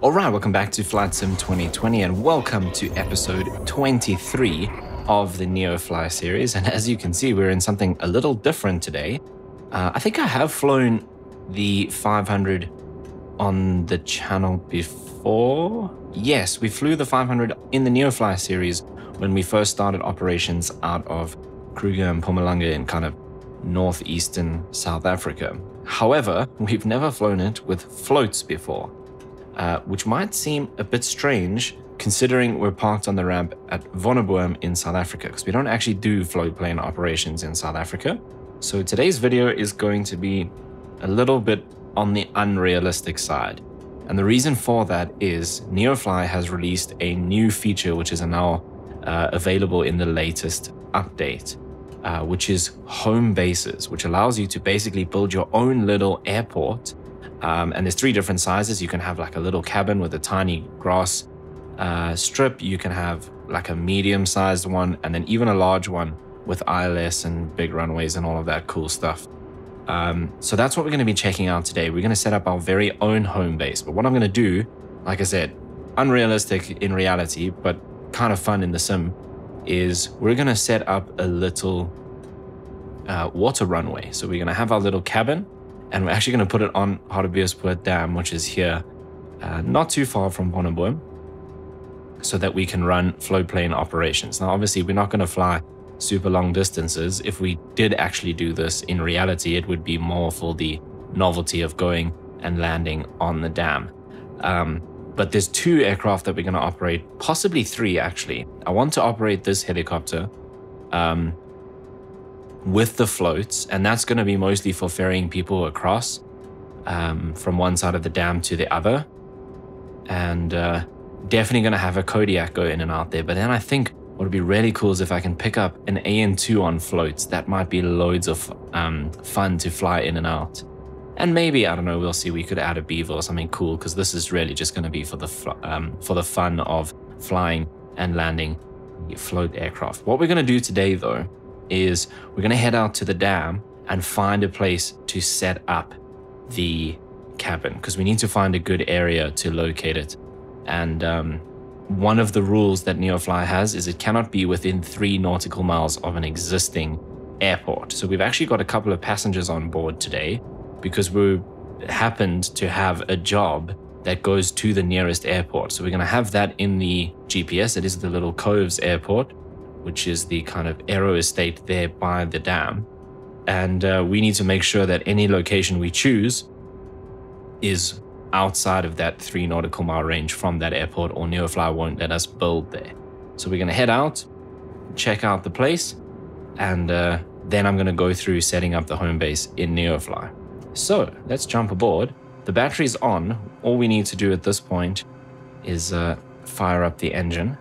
Alright, welcome back to Flight Sim 2020 and welcome to episode 23 of the Neofly series. And as you can see, we're in something a little different today. I think I have flown the 500 on the channel before. Yes, we flew the 500 in the Neofly series when we first started operations out of Kruger and Mpumalanga in kind of northeastern South Africa. However, we've never flown it with floats before. Which might seem a bit strange considering we're parked on the ramp at Vonneboom in South Africa, because we don't actually do float plane operations in South Africa. So today's video is going to be a little bit on the unrealistic side. And the reason for that is Neofly has released a new feature which is now available in the latest update, which is home bases, which allows you to basically build your own little airport. And there's three different sizes. You can have like a little cabin with a tiny grass strip. You can have like a medium-sized one, and then even a large one with ILS and big runways and all of that cool stuff. So that's what we're going to be checking out today. We're going to set up our very own home base. But what I'm going to do, like I said, unrealistic in reality, but kind of fun in the sim, is we're going to set up a little water runway. So we're going to have our little cabin, and we're actually going to put it on Hartbeespoort Dam, which is here, not too far from Vonneboom, so that we can run float plane operations. Now, obviously, we're not going to fly super long distances. If we did actually do this in reality, it would be more for the novelty of going and landing on the dam. But there's two aircraft that we're going to operate, possibly three actually. I want to operate this helicopter with the floats, and that's going to be mostly for ferrying people across from one side of the dam to the other, and definitely going to have a Kodiak go in and out there. But then I think what would be really cool is if I can pick up an AN2 on floats. That might be loads of fun to fly in and out. And maybe, I don't know, we'll see, we could add a Beaver or something cool, because this is really just going to be for the fun of flying and landing float aircraft. What we're going to do today though is we're going to head out to the dam and find a place to set up the cabin, because we need to find a good area to locate it. And one of the rules that Neofly has is it cannot be within 3 nautical miles of an existing airport. So we've actually got a couple of passengers on board today because we happened to have a job that goes to the nearest airport. So we're going to have that in the GPS. It is the Little Coves Airport, which is the kind of aero estate there by the dam. And we need to make sure that any location we choose is outside of that 3 nautical mile range from that airport, or Neofly won't let us build there. So we're going to head out, check out the place, and then I'm going to go through setting up the home base in Neofly. So let's jump aboard. The battery's on. All we need to do at this point is fire up the engine.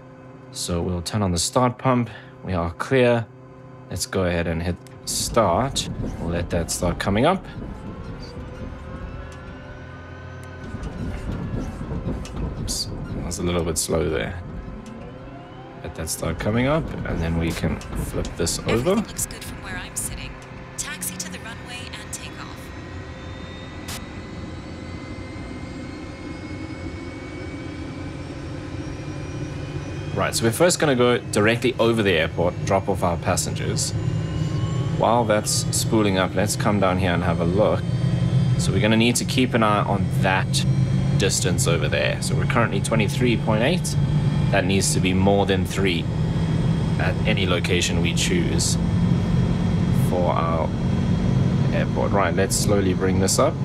So we'll turn on the start pump. We are clear. Let's go ahead and hit start. We'll let that start coming up. Oops, I was a little bit slow there. Let that start coming up, and then we can flip this over. Everything looks good from where I'm sitting. Taxi to the runway and take off. Right, so we're first going to go directly over the airport, drop off our passengers. While that's spooling up, let's come down here and have a look. So we're going to need to keep an eye on that distance over there. So we're currently 23.8. That needs to be more than 3 at any location we choose for our airport. Right, let's slowly bring this up.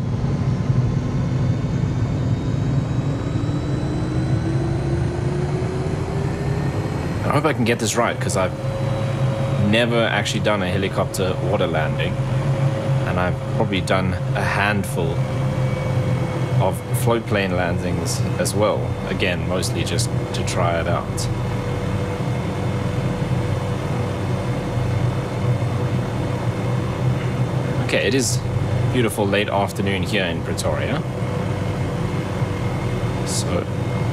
I hope I can get this right, because I've never actually done a helicopter water landing, and I've probably done a handful of float plane landings as well. Again, mostly just to try it out. Okay, it is beautiful late afternoon here in Pretoria. So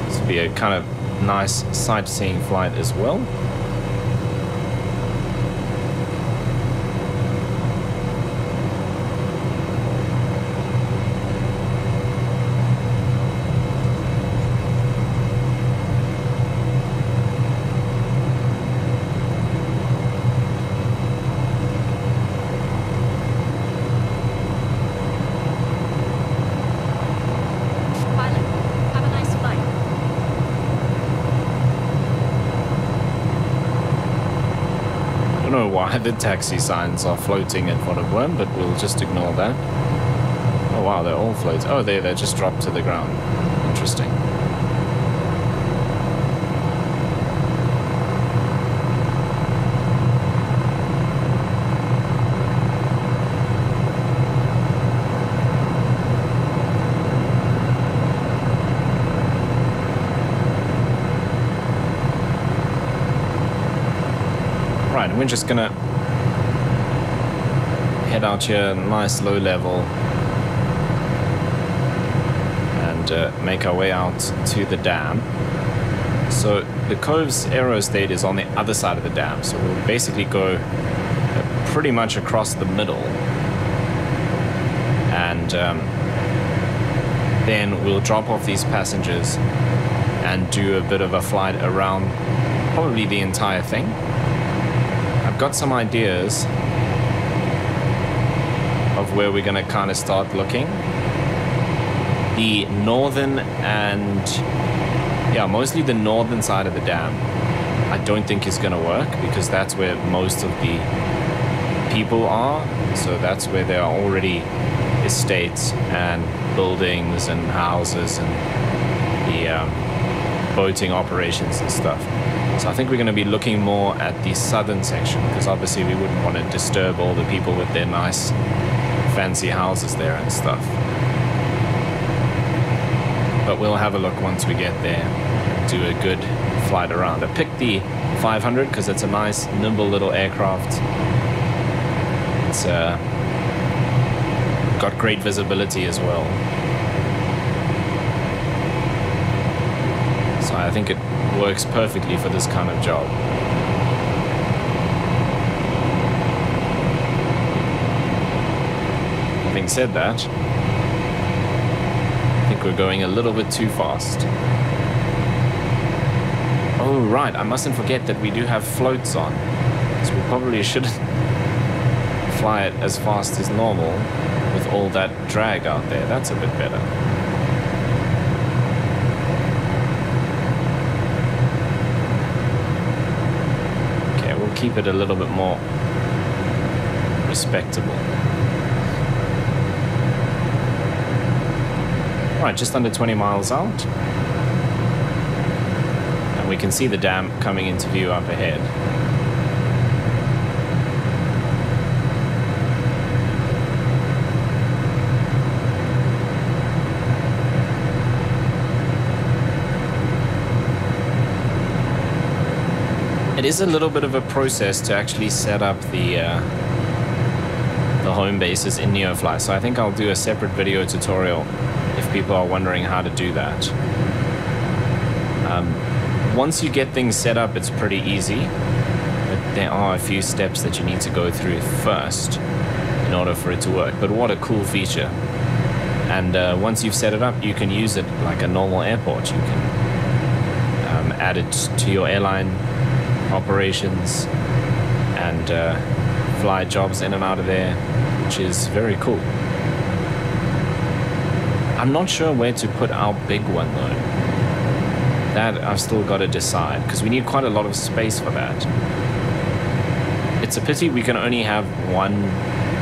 this will be a kind of nice sightseeing flight as well. know why the taxi signs are floating at Vodafone, but we'll just ignore that. Oh wow, they're all floating. Oh, they just dropped to the ground. Interesting. Right, and we're just gonna head out here, nice low level, and make our way out to the dam. So the Cove's aerostate is on the other side of the dam, so we'll basically go pretty much across the middle, and then we'll drop off these passengers and do a bit of a flight around probably the entire thing. I've got some ideas of where we're going to kind of start looking. The northern and, yeah, mostly the northern side of the dam, I don't think is going to work because that's where most of the people are. So that's where there are already estates and buildings and houses and the boating operations and stuff. So I think we're going to be looking more at the southern section because obviously we wouldn't want to disturb all the people with their nice fancy houses there and stuff. But we'll have a look once we get there and do a good flight around. I picked the 500 because it's a nice nimble little aircraft. It's got great visibility as well. So I think it works perfectly for this kind of job. Having said that, I think we're going a little bit too fast. Oh right, I mustn't forget that we do have floats on, so we probably shouldn't fly it as fast as normal with all that drag out there. That's a bit better. Keep it a little bit more respectable. Right, just under 20 miles out. And we can see the dam coming into view up ahead. It is a little bit of a process to actually set up the home bases in Neofly, so I think I'll do a separate video tutorial if people are wondering how to do that. Once you get things set up, it's pretty easy, but there are a few steps that you need to go through first in order for it to work. But what a cool feature. And once you've set it up, you can use it like a normal airport. You can add it to your airline operations and fly jobs in and out of there, which is very cool. I'm not sure where to put our big one though. That I've still got to decide because we need quite a lot of space for that. It's a pity we can only have one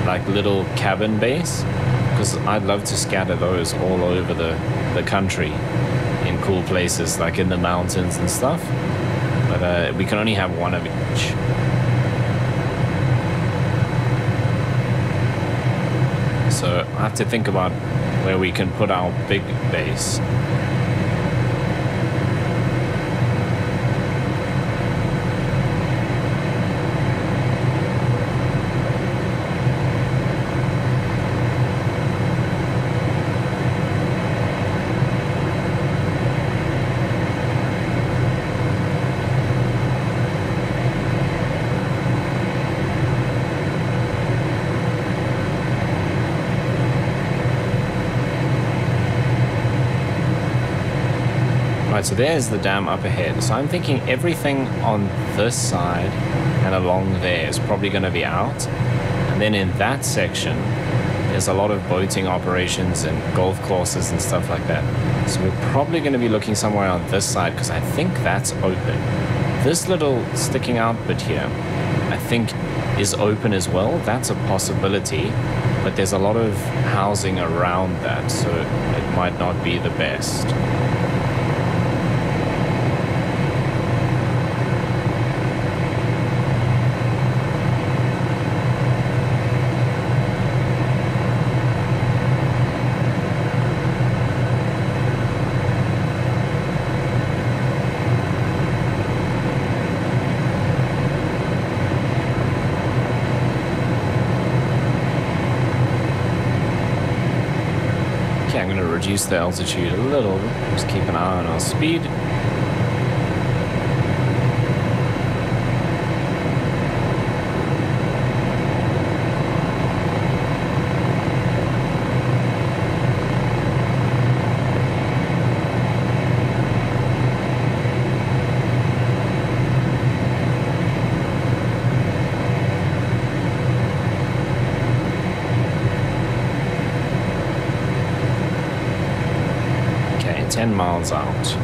like little cabin base because I'd love to scatter those all over the country in cool places like in the mountains and stuff. But we can only have one of each. So I have to think about where we can put our big base. So there's the dam up ahead. So I'm thinking everything on this side and along there is probably going to be out. And then in that section, there's a lot of boating operations and golf courses and stuff like that. So we're probably going to be looking somewhere on this side because I think that's open. This little sticking out bit here, I think is open as well. That's a possibility, but there's a lot of housing around that, so it might not be the best. Reduce the altitude a little, just keep an eye on our speed. Okay, 10 miles out.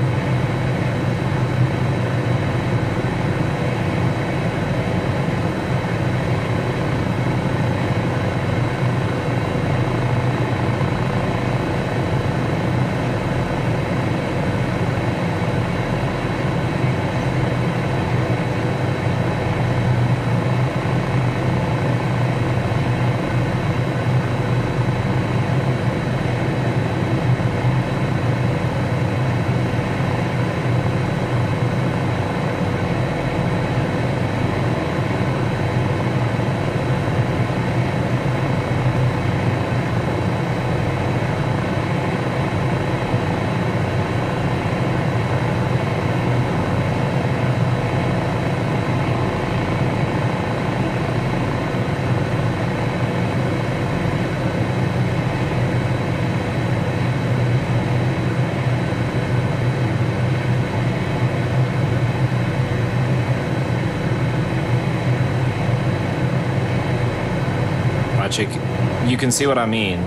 You can see what I mean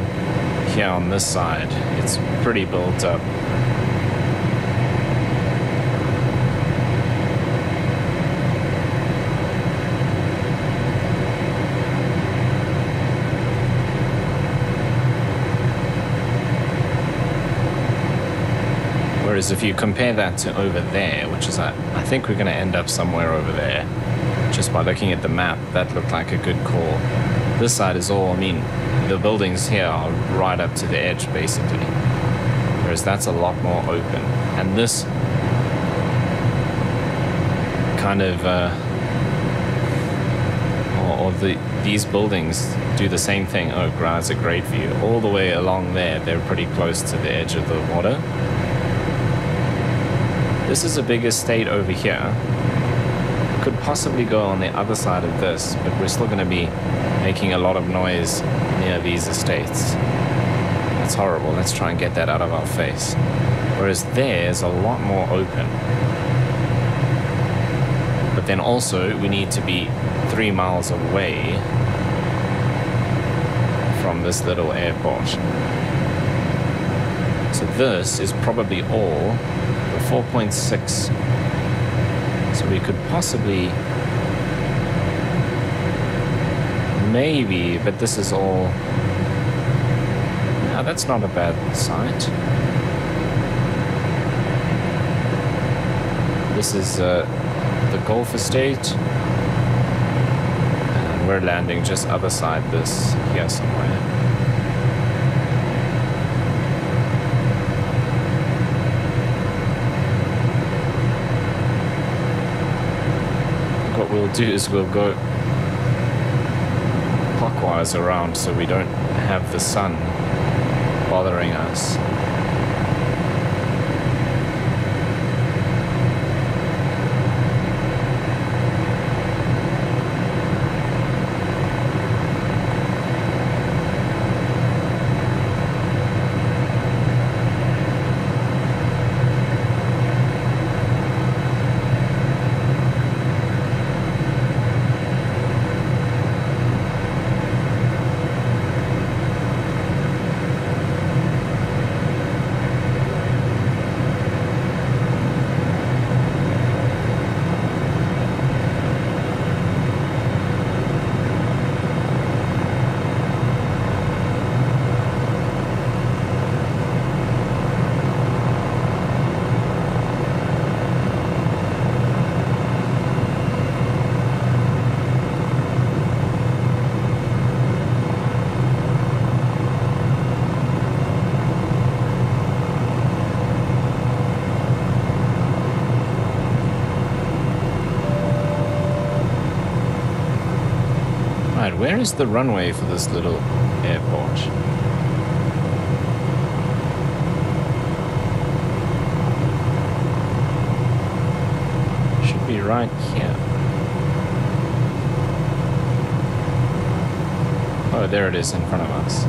here on this side. It's pretty built up. Whereas if you compare that to over there, which is, I think we're going to end up somewhere over there. Just by looking at the map, that looked like a good call. This side is all, I mean, the buildings here are right up to the edge, basically. Whereas that's a lot more open. And this kind of, these buildings do the same thing. Oh, wow, it's a great view. All the way along there, they're pretty close to the edge of the water. This is a big estate over here. Could possibly go on the other side of this, but we're still going to be making a lot of noise near these estates. That's horrible. Let's try and get that out of our face. Whereas there's a lot more open. But then also we need to be 3 miles away from this little airport. So this is probably all the 4.6. So we could possibly, maybe, but this is all, no, that's not a bad site. This is the Golf Estate, and we're landing just other side this here somewhere. What we'll do is we'll go clockwise around so we don't have the sun bothering us. where is the runway for this little airport? Should be right here. Oh, there it is in front of us.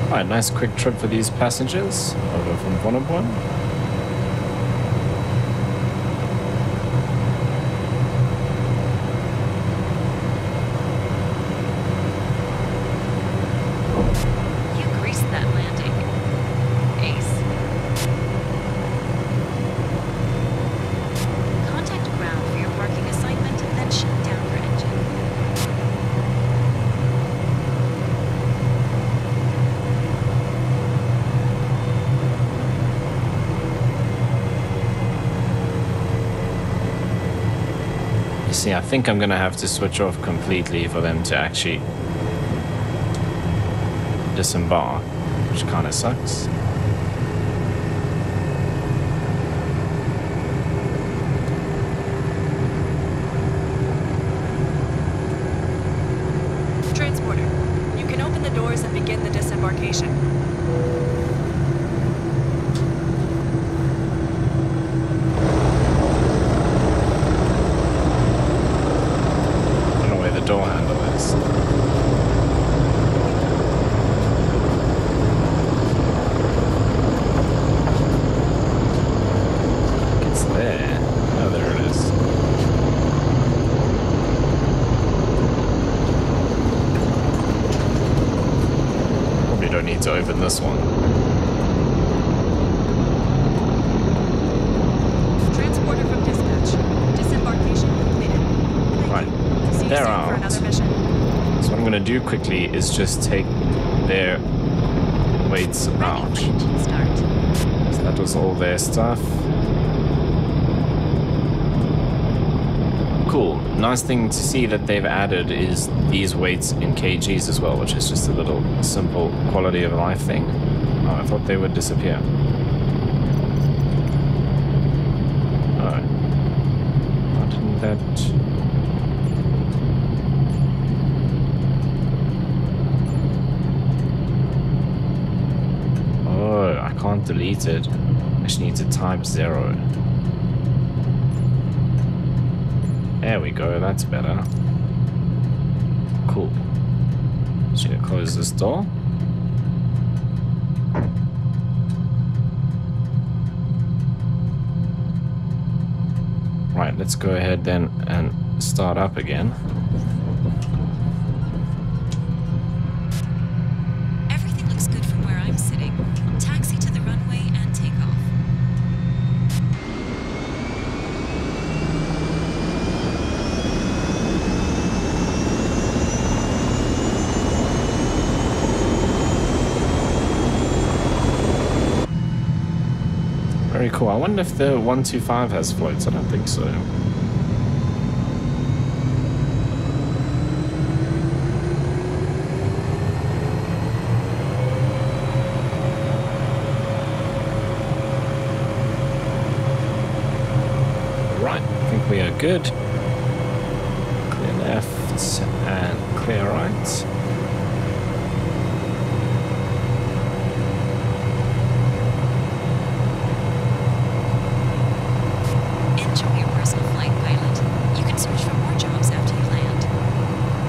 Alright, nice quick trip for these passengers over from Bonneborn. You greased that landing. Ace. Contact ground for your parking assignment, then shut down your engine. See, I think I'm gonna have to switch off completely for them to actually disembark, which kind of sucks. Transporter, you can open the doors and begin the disembarkation. Door handle is. It's there. Oh, there it is. Probably don't need to open this one. Transporter from dispatch. Disembarkation completed. Right. They're out. So what I'm going to do quickly is just take their weights out. So that was all their stuff. Cool. Nice thing to see that they've added is these weights in kgs as well, which is just a little simple quality of life thing. Oh, I thought they would disappear. Alright. Why didn't that... Can't delete it. I just need to type 0. There we go, that's better. Cool. Just gonna close this door. Right, let's go ahead then and start up again. Everything looks good from where I'm sitting. Taxi to the runway and take off. Very cool. I wonder if the 125 has floats. I don't think so. We are good. Clear left and clear right. Enjoy your personal flight, pilot. You can search for more jobs after you land.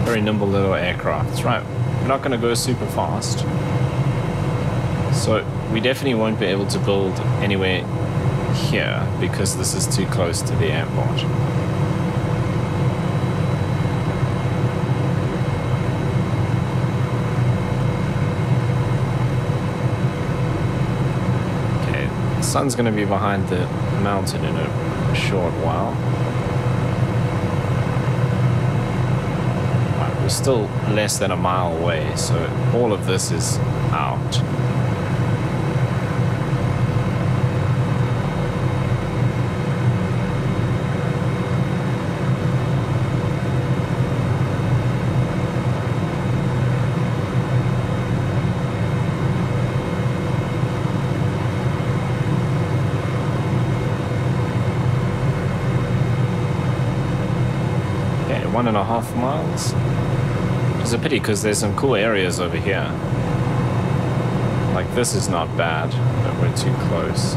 Very nimble little aircraft. That's right. We're not going to go super fast. So we definitely won't be able to build anywhere here because this is too close to the airport. Okay, the sun's going to be behind the mountain in a short while. Right, we're still less than a mile away, so all of this is out. Okay, 1.5 miles. It's a pity because there's some cool areas over here. Like this is not bad, but we're too close.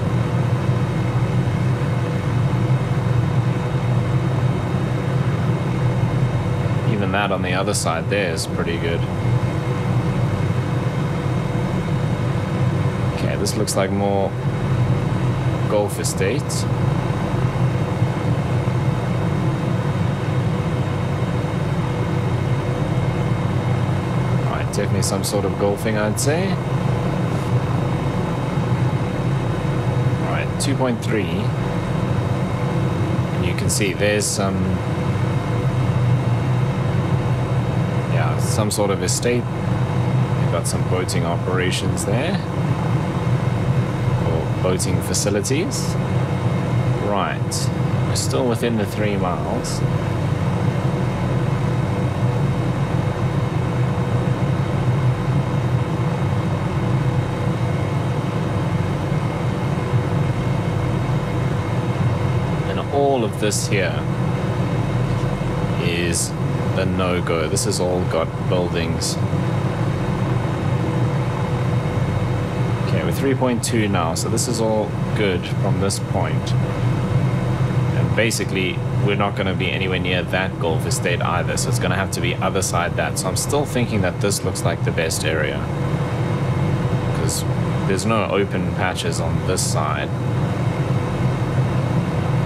Even that on the other side there is pretty good. Okay, this looks like more Gulf estates. Alright, definitely some sort of golfing, I'd say. Alright, 2.3. And you can see there's some sort of estate. We've got some boating operations there, or boating facilities. Right, we're still within the 3 miles. And all of this here is a no-go. This has all got buildings. Okay, we're 3.2 now, so this is all good from this point. And basically, we're not going to be anywhere near that Gulf estate either, so it's going to have to be other side that. So I'm still thinking that this looks like the best area, because there's no open patches on this side,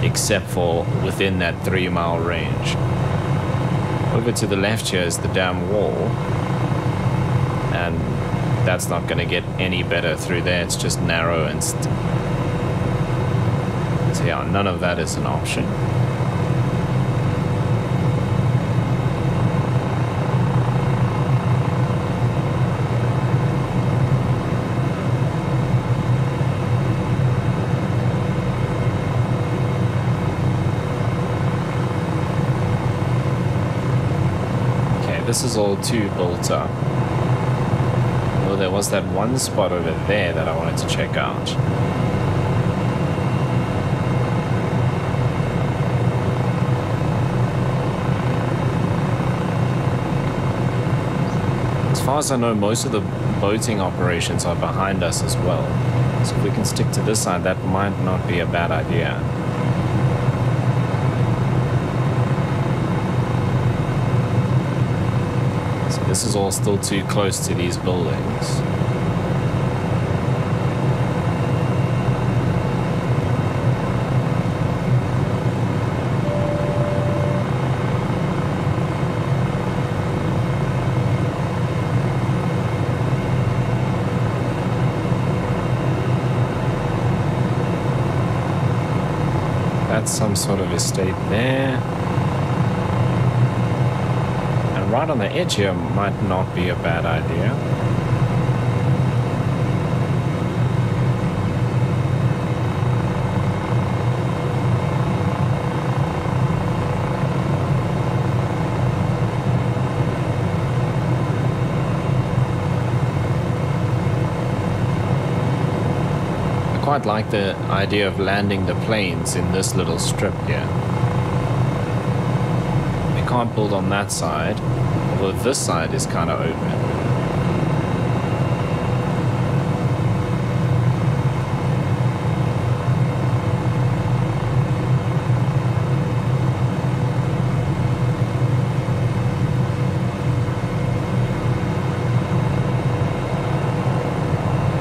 except for within that 3-mile range. Over to the left here is the dam wall, and that's not going to get any better through there. It's just narrow and so yeah, none of that is an option. This is all too built up. Well, there was that one spot over there that I wanted to check out. As far as I know, most of the boating operations are behind us as well. So if we can stick to this side, that might not be a bad idea. This is all still too close to these buildings. That's some sort of estate there. Right on the edge here might not be a bad idea. I quite like the idea of landing the planes in this little strip here. We can't build on that side. Although this side is kind of open.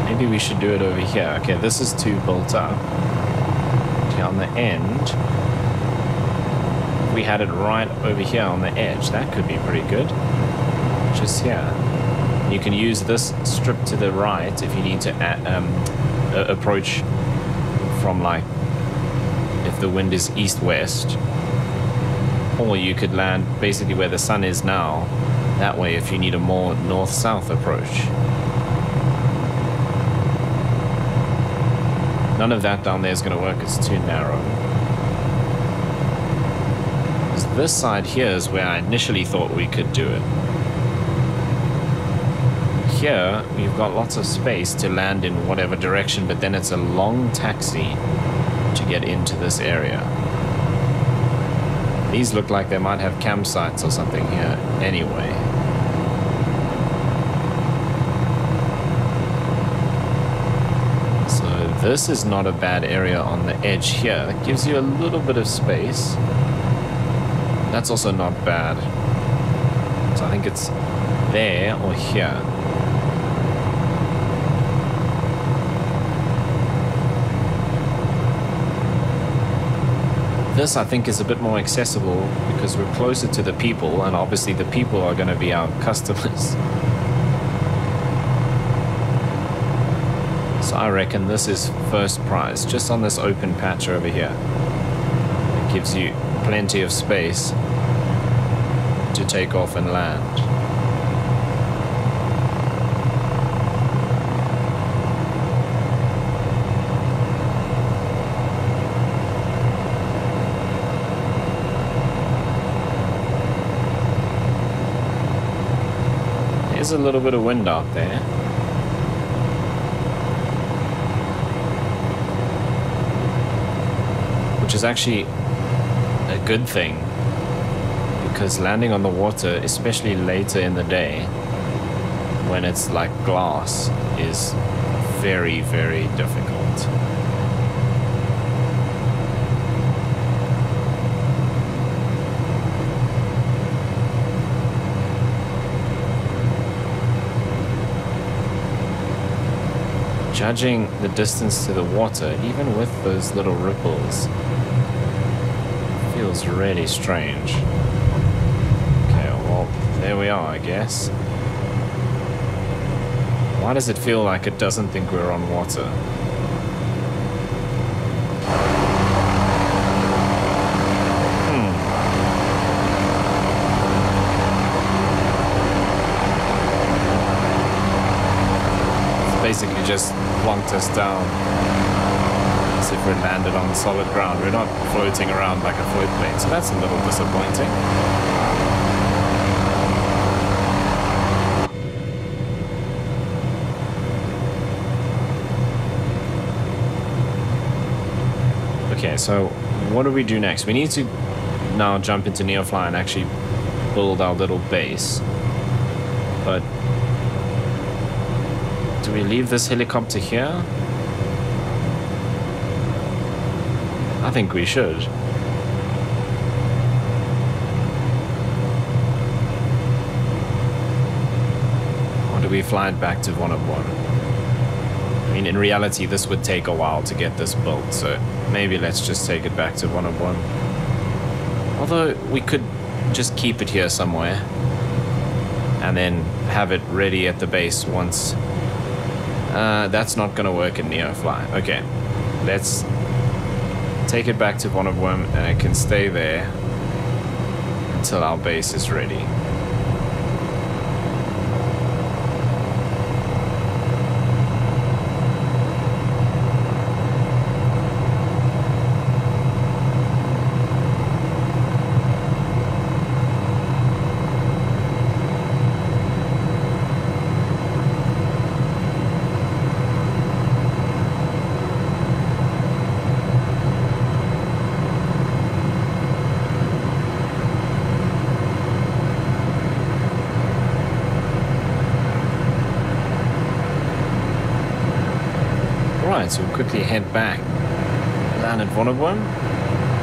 Maybe we should do it over here. Okay, this is too built up. See, on the end, we had it right over here on the edge. That could be pretty good. Just here. You can use this strip to the right if you need to approach from, like, if the wind is east-west. Or you could land basically where the sun is now. That way if you need a more north-south approach. None of that down there is going to work. It's too narrow. This side here is where I initially thought we could do it. Here, we've got lots of space to land in whatever direction, but then it's a long taxi to get into this area. These look like they might have campsites or something here anyway. So this is not a bad area on the edge here. It gives you a little bit of space. That's also not bad. So I think it's there or here. This, I think, is a bit more accessible because we're closer to the people, and obviously the people are going to be our customers. So I reckon this is first prize, just on this open patch over here. It gives you plenty of space to take off and land. There's a little bit of wind out there. Which is actually a good thing, because landing on the water, especially later in the day when it's like glass, is very, very difficult. Judging the distance to the water, even with those little ripples, feels really strange. Okay, well, there we are, I guess. Why does it feel like it doesn't think we're on water? It's basically just plonked us down as if we're landed on solid ground. We're not floating around like a float plane, so that's a little disappointing. Okay, so what do we do next? We need to now jump into Neofly and actually build our little base. But do we leave this helicopter here? I think we should. Or do we fly it back to 101? I mean, in reality, this would take a while to get this built, so maybe let's just take it back to 101. Although, we could just keep it here somewhere and then have it ready at the base once. That's not going to work in Neofly. Okay, let's take it back to 101 and it can stay there until our base is ready. So we'll quickly head back, land at 101,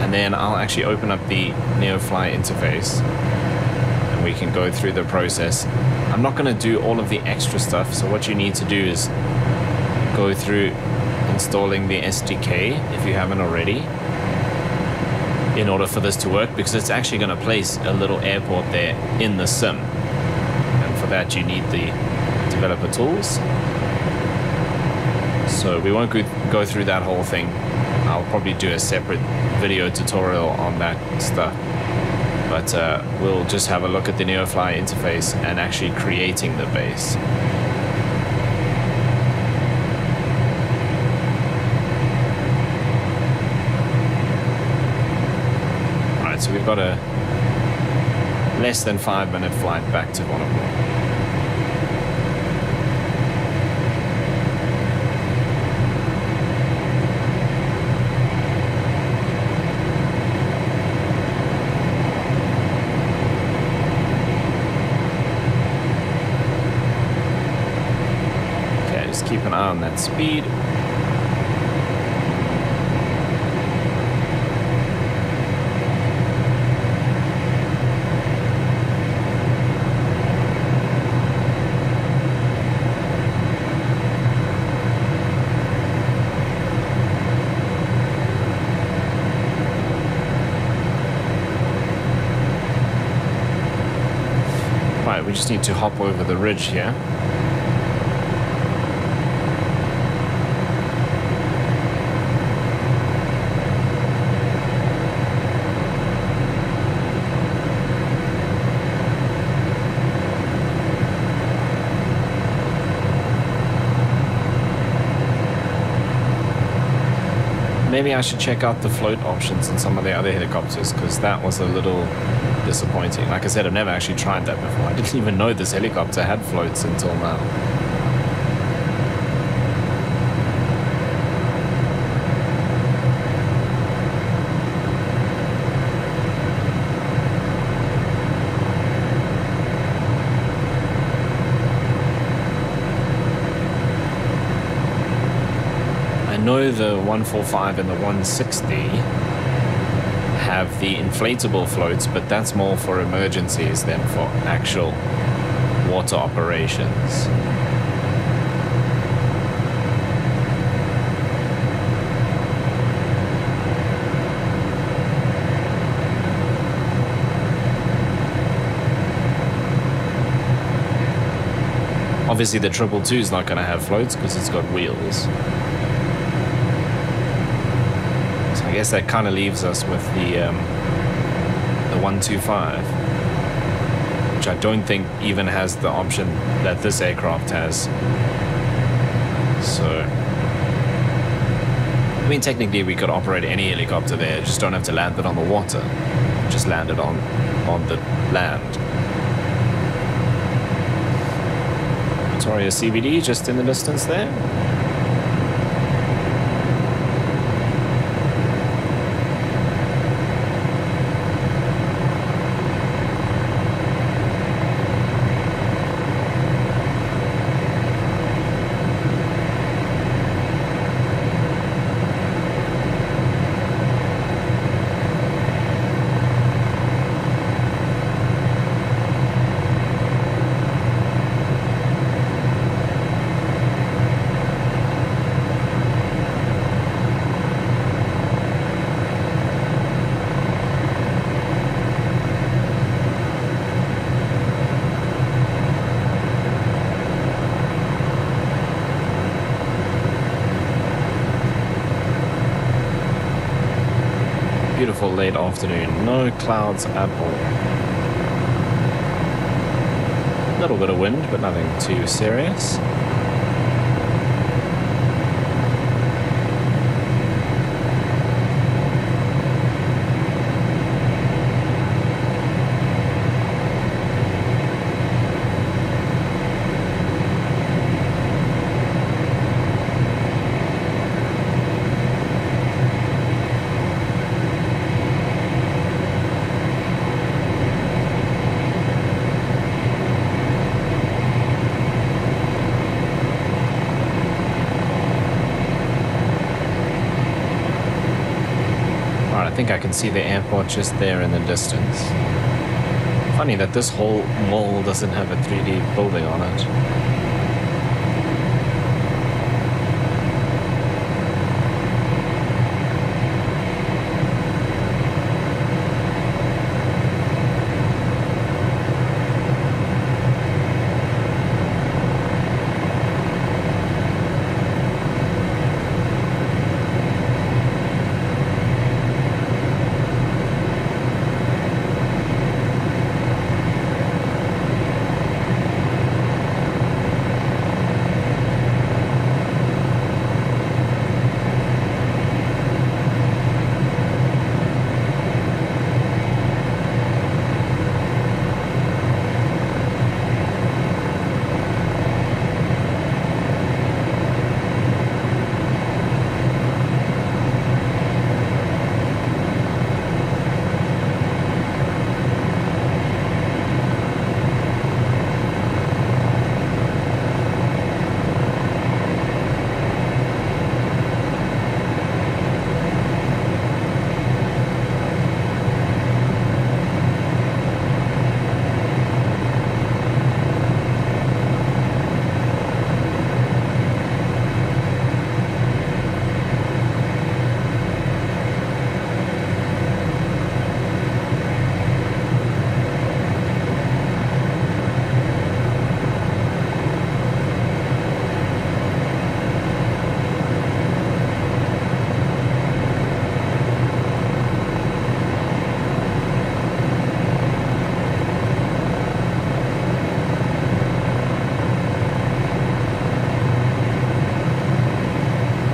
and then I'll actually open up the Neofly interface and we can go through the process. I'm not going to do all of the extra stuff, so what you need to do is go through installing the SDK if you haven't already, in order for this to work, because it's actually going to place a little airport there in the sim. And for that you need the developer tools. So we won't go through that whole thing. I'll probably do a separate video tutorial on that stuff. But we'll just have a look at the Neofly interface and actually creating the base. Alright, so we've got a less than 5-minute flight back to Vonnegut. Keep an eye on that speed. Right, we just need to hop over the ridge here. Maybe I should check out the float options in some of the other helicopters, because that was a little disappointing. Like I said, I've never actually tried that before. I didn't even know this helicopter had floats until now. I know the 145 and the 160 have the inflatable floats, but that's more for emergencies than for actual water operations. Obviously the 222 is not going to have floats because it's got wheels. I guess that kind of leaves us with the 125, which I don't think even has the option that this aircraft has. So, I mean, technically we could operate any helicopter there, just don't have to land it on the water, just land it on the land. Victoria CBD just in the distance there. Beautiful late afternoon, no clouds at all. A little bit of wind, but nothing too serious. I think I can see the airport just there in the distance. Funny that this whole mall doesn't have a 3D building on it.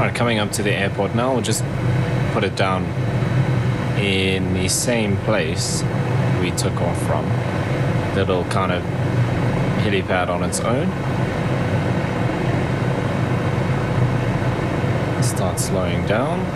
Right, coming up to the airport now, we'll just put it down in the same place we took off from. Little kind of helipad on its own. Start slowing down.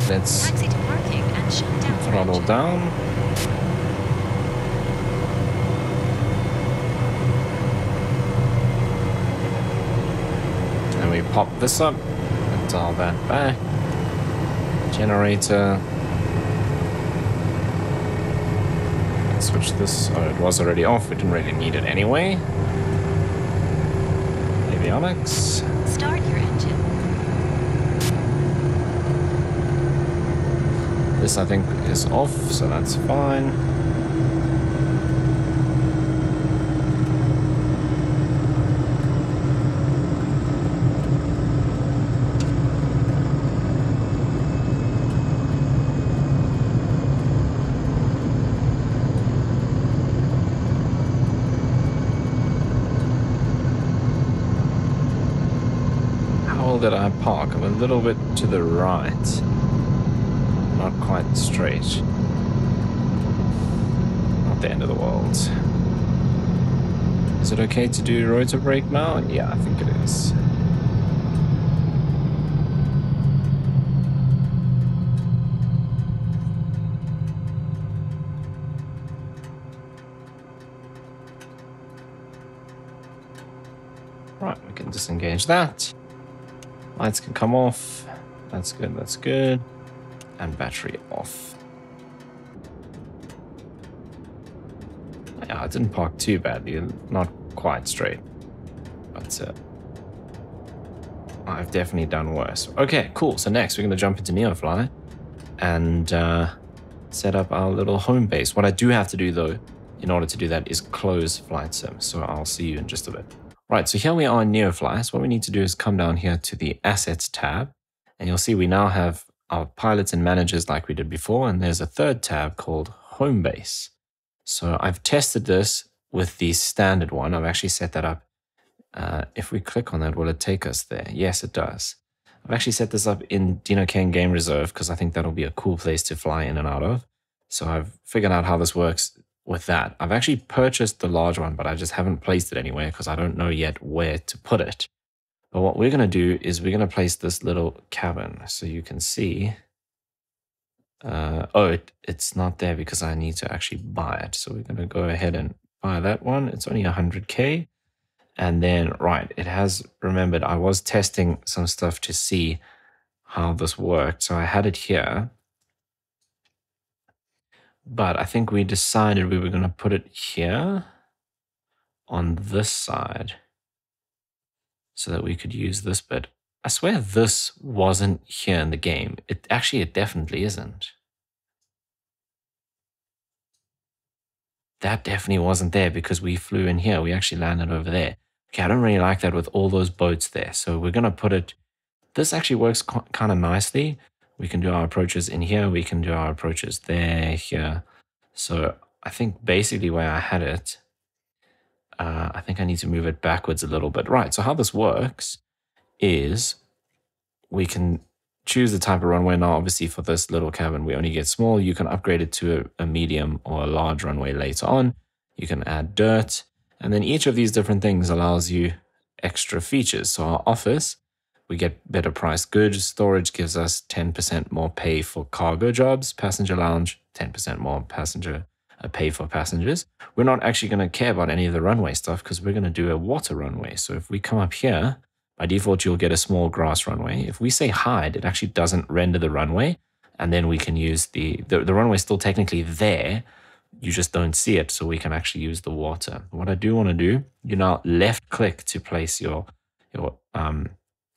Let's Taxi to parking and shut down for throttle engine. down. And we pop this up and dial that back. Generator. Switch this. Oh, it was already off. We didn't really need it anyway. Avionics. Start your engine. This, I think, is off, so that's fine. How did I park? I'm a little bit to the right. Not quite straight. Not the end of the world. Is it okay to do rotor brake now? Yeah, I think it is. Right, we can disengage that. Lights can come off. That's good, that's good. And battery off. Yeah, I didn't park too badly, not quite straight, but I've definitely done worse. Okay, cool. So next we're going to jump into Neofly and set up our little home base. What I do have to do though, in order to do that, is close Flight Sim. So I'll see you in just a bit. Right, so here we are in Neofly. So what we need to do is come down here to the Assets tab, and you'll see we now have our pilots and managers like we did before, and there's a third tab called Homebase. So I've tested this with the standard one. I've actually set that up. If we click on that, will it take us there? Yes, it does. I've actually set this up in Dino Kane Game Reserve because I think that'll be a cool place to fly in and out of. So I've figured out how this works with that. I've actually purchased the large one, but I just haven't placed it anywhere because I don't know yet where to put it. But what we're going to do is we're going to place this little cabin so you can see. It's not there because I need to actually buy it. So we're going to go ahead and buy that one. It's only 100K. And then, right, it has remembered I was testing some stuff to see how this worked. So I had it here. But I think we decided we were going to put it here on this side, so that we could use this bit. I swear this wasn't here in the game. It definitely isn't. That definitely wasn't there because we flew in here. We actually landed over there. Okay, I don't really like that with all those boats there. So we're going to put it, this actually works kind of nicely. We can do our approaches in here. We can do our approaches there, here. So I think basically where I had it, I think I need to move it backwards a little bit. Right, so how this works is we can choose the type of runway. Now, obviously, for this little cabin, we only get small. You can upgrade it to a medium or a large runway later on. You can add dirt. And then each of these different things allows you extra features. So our office, we get better priced goods. Storage gives us 10% more pay for cargo jobs. Passenger lounge, 10% more passenger pay for passengers. We're not actually going to care about any of the runway stuff because we're going to do a water runway. So if we come up here, by default, you'll get a small grass runway. If we say hide, it actually doesn't render the runway. And then we can use the runway is still technically there. You just don't see it. So we can actually use the water. What I do want to do, you now left click to place your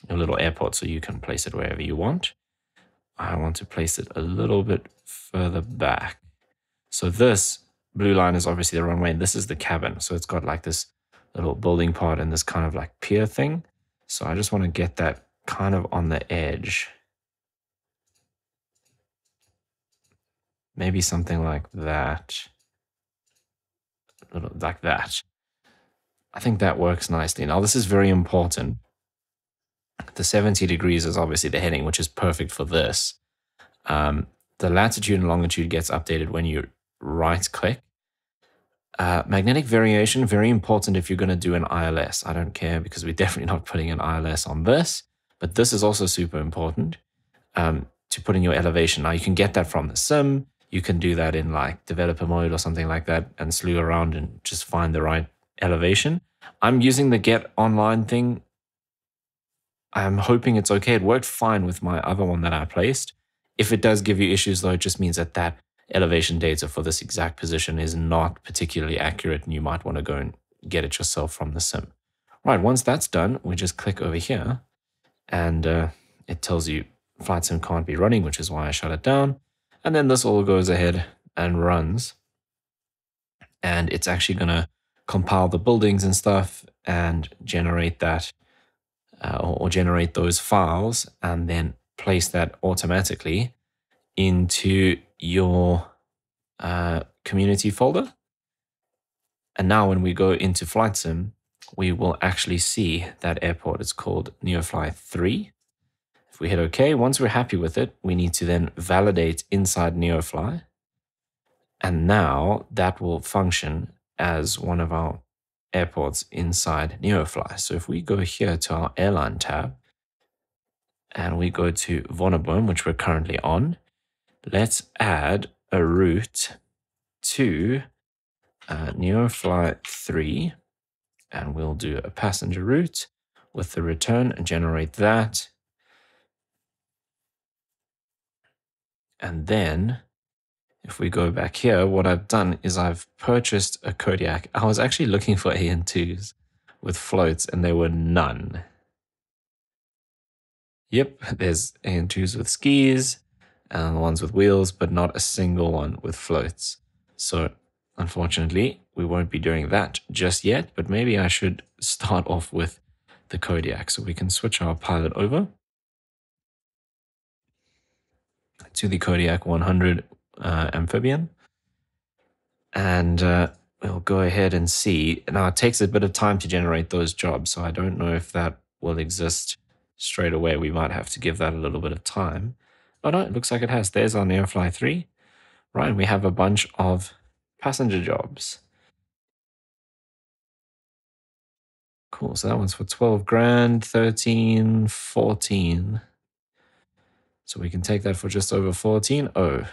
little airport so you can place it wherever you want. I want to place it a little bit further back. So this blue line is obviously the runway, and this is the cabin. So it's got like this little building part and this kind of like pier thing. So I just want to get that kind of on the edge. Maybe something like that. A little like that. I think that works nicely. Now this is very important. The 70 degrees is obviously the heading, which is perfect for this. The latitude and longitude gets updated when you right click. Magnetic variation, very important if you're going to do an ILS. I don't care because we're definitely not putting an ILS on this, but this is also super important to put in your elevation. Now you can get that from the sim. You can do that in like developer mode or something like that and slew around and just find the right elevation. I'm using the get online thing. I'm hoping it's okay. It worked fine with my other one that I placed. If it does give you issues though, it just means that that elevation data for this exact position is not particularly accurate and you might want to go and get it yourself from the sim. Right, once that's done, we just click over here and it tells you flight sim can't be running, which is why I shut it down. And then this all goes ahead and runs. And it's actually going to compile the buildings and stuff and generate that or generate those files and then place that automatically into your community folder. And now when we go into Flight Sim, we will actually see that airport is called Neofly 3. If we hit OK, once we're happy with it, we need to then validate inside Neofly. And now that will function as one of our airports inside Neofly. So if we go here to our airline tab and we go to Vonneboom, which we're currently on, let's add a route to Neofly 3 and we'll do a passenger route with the return and generate that. And then if we go back here, what I've done is I've purchased a Kodiak. I was actually looking for AN2s with floats and there were none. Yep, there's AN2s with skis and ones with wheels, but not a single one with floats. So unfortunately, we won't be doing that just yet, but maybe I should start off with the Kodiak. So we can switch our pilot over to the Kodiak 100 amphibian. And we'll go ahead and see. Now it takes a bit of time to generate those jobs, so I don't know if that will exist straight away. We might have to give that a little bit of time. Oh no, it looks like it has. There's our Neofly 3. Right, we have a bunch of passenger jobs. Cool, so that one's for 12 grand, 13, 14. So we can take that for just over 14. Oh,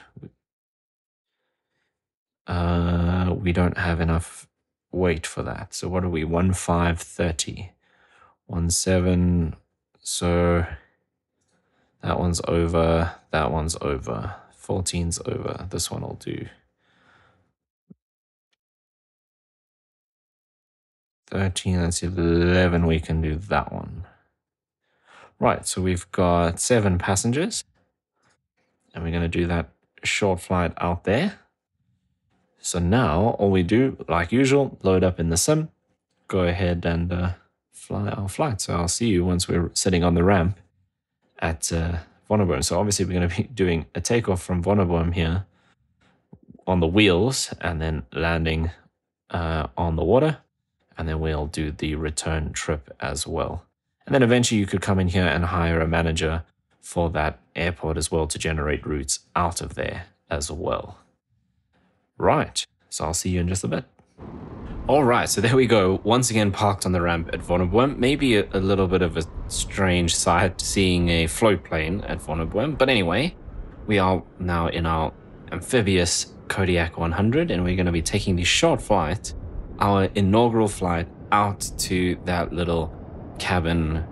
we don't have enough weight for that. So what are we? 1530, 17. So that one's over. That one's over. 14's over. This one will do. 13, that's 11. We can do that one. Right, so we've got 7 passengers. And we're going to do that short flight out there. So now all we do, like usual, load up in the sim, go ahead and fly our flight. So I'll see you once we're sitting on the ramp at Vonneboom. So obviously we're going to be doing a takeoff from Vonneboom here on the wheels and then landing on the water. And then we'll do the return trip as well. And then eventually you could come in here and hire a manager for that airport as well to generate routes out of there as well. Right, so I'll see you in just a bit. All right, so there we go. Once again, parked on the ramp at Vonnegut. Maybe a little bit of a strange sight seeing a float plane at Vonnegut. But anyway, we are now in our amphibious Kodiak 100, and we're going to be taking the short flight, our inaugural flight out to that little cabin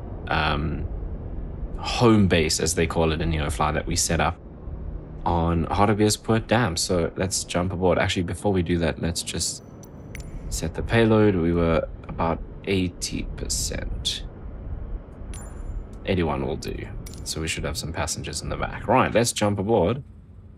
home base, as they call it in Neofly, that we set up on Hartbeespoort Dam. So let's jump aboard. Actually, before we do that, let's just set the payload. We were about 80%. 81 will do. So we should have some passengers in the back. Right, let's jump aboard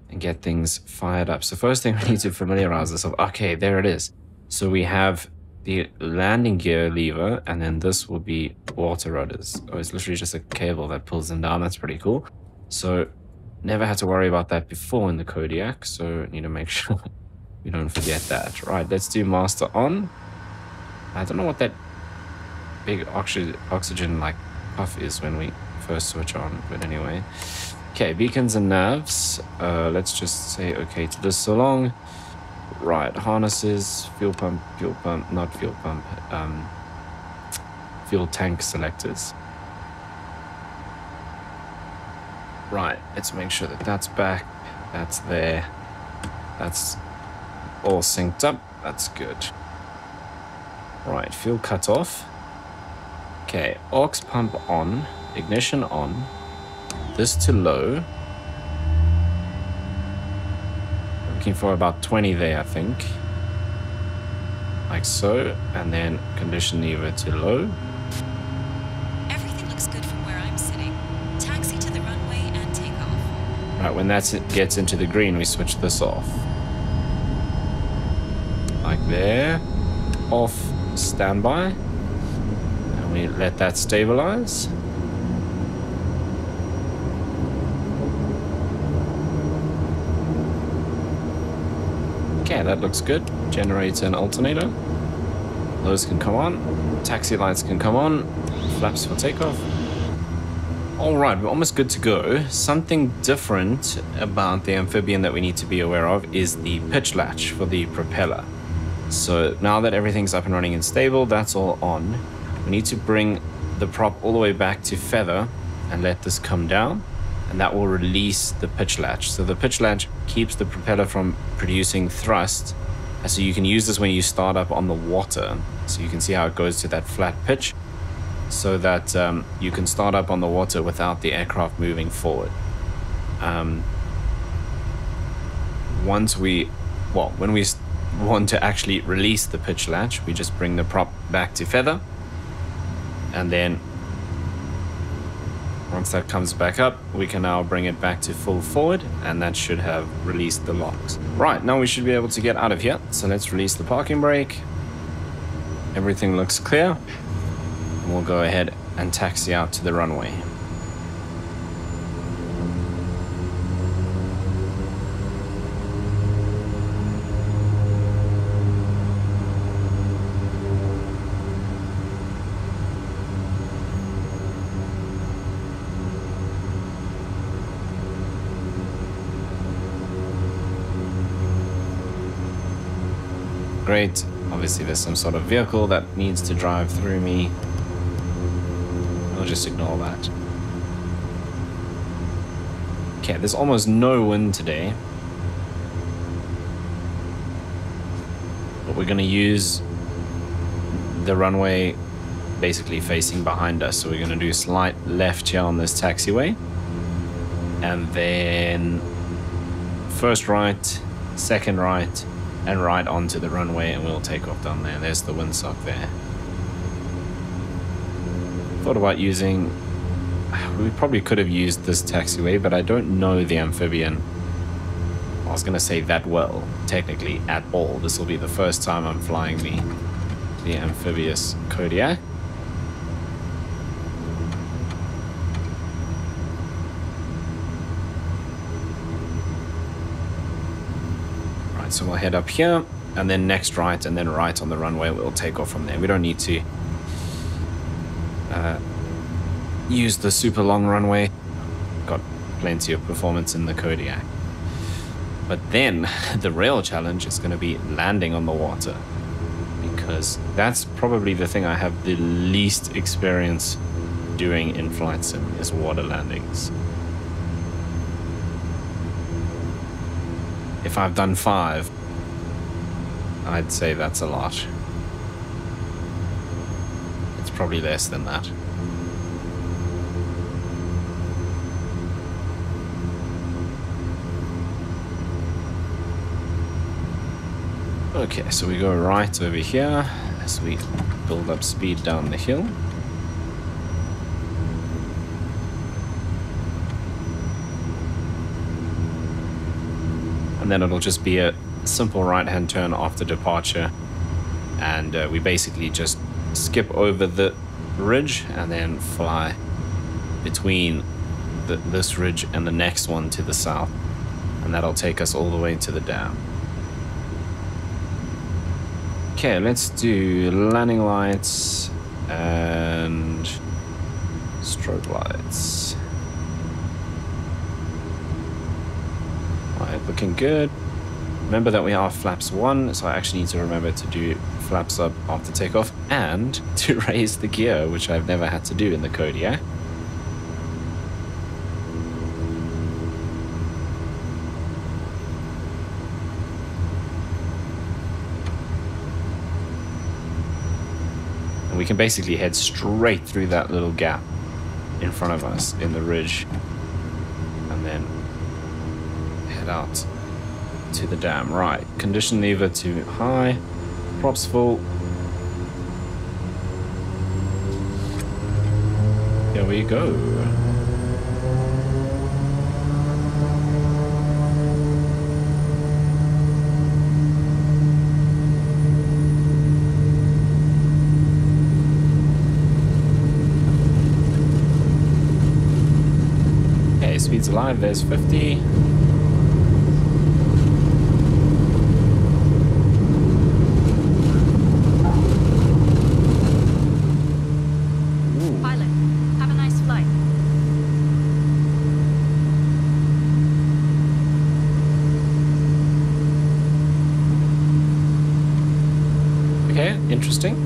and get things fired up. So first thing, we need to familiarize ourselves. Okay, there it is. So we have the landing gear lever, and then this will be water rudders. Oh, it's literally just a cable that pulls them down. That's pretty cool. So never had to worry about that before in the Kodiak, so need to make sure we don't forget that. Right, let's do master on. I don't know what that big oxygen like puff is when we first switch on, but anyway. Okay, beacons and navs. Let's just say okay to this so long. Right, harnesses, fuel pump, not fuel pump, fuel tank selectors. Right, let's make sure that that's back, that's there, that's all synced up, that's good. Right, fuel cut off. Okay, aux pump on, ignition on, this to low. Looking for about 20 there, I think. Like so, and then condition lever to low. Everything looks good from where I'm sitting. Taxi to the runway and take off. Right, when that gets into the green, we switch this off. Like there. Off standby. And we let that stabilize. Okay, that looks good. Generator and alternator. Those can come on. Taxi lights can come on. Flaps for takeoff. All right, we're almost good to go. Something different about the amphibian that we need to be aware of is the pitch latch for the propeller. So now that everything's up and running and stable, that's all on. We need to bring the prop all the way back to feather and let this come down, and that will release the pitch latch. So the pitch latch keeps the propeller from producing thrust, and so you can use this when you start up on the water. So you can see how it goes to that flat pitch, so that you can start up on the water without the aircraft moving forward. When we want to actually release the pitch latch, we just bring the prop back to feather, and then once that comes back up, we can now bring it back to full forward, and that should have released the locks. Right, now we should be able to get out of here. So let's release the parking brake. Everything looks clear. And we'll go ahead and taxi out to the runway. Great. Obviously there's some sort of vehicle that needs to drive through me. I'll just ignore that. Okay, there's almost no wind today. But we're gonna use the runway basically facing behind us. So we're gonna do slight left here on this taxiway. And then first right, second right, and right onto the runway, and we'll take off down there. There's the windsock there. Thought about using... We probably could have used this taxiway, but I don't know the amphibian. I was going to say that well, technically, at all. This will be the first time I'm flying the amphibious Kodiak. So we'll head up here, and then next right, and then right on the runway. We'll take off from there. We don't need to use the super long runway. Got plenty of performance in the Kodiak. But then the real challenge is going to be landing on the water, because that's probably the thing I have the least experience doing in flight sim, is water landings. If I've done 5, I'd say that's a lot. It's probably less than that. Okay, so we go right over here as we build up speed down the hill. And then it'll just be a simple right-hand turn after departure. And we basically just skip over the ridge and then fly between this ridge and the next one to the south. And that'll take us all the way to the dam. Okay, let's do landing lights and strobe lights. Alright, looking good. Remember that we are flaps 1, so I actually need to remember to do flaps up after takeoff and to raise the gear, which I've never had to do in the Kodiak. We can basically head straight through that little gap in front of us in the ridge and then head out to the dam. Right, condition lever to high, props full. Here we go. Speed's alive, there's 50. Pilot, have a nice flight. Okay, interesting.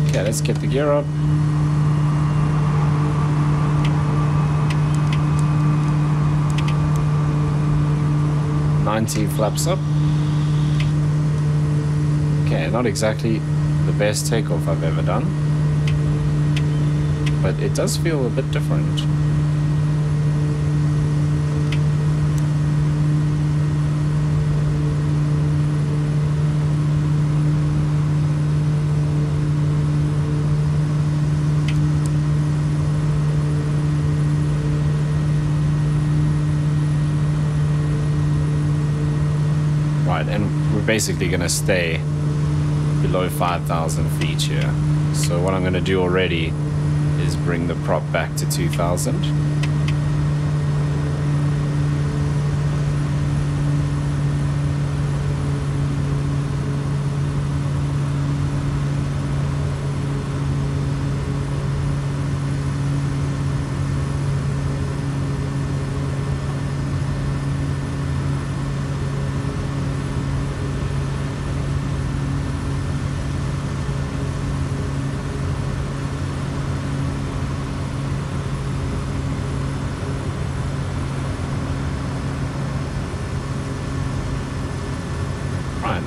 Okay, let's get the gear up. Flaps up. Okay, not exactly the best takeoff I've ever done, but it does feel a bit different. And we're basically going to stay below 5,000 feet here. So what I'm going to do already is bring the prop back to 2,000.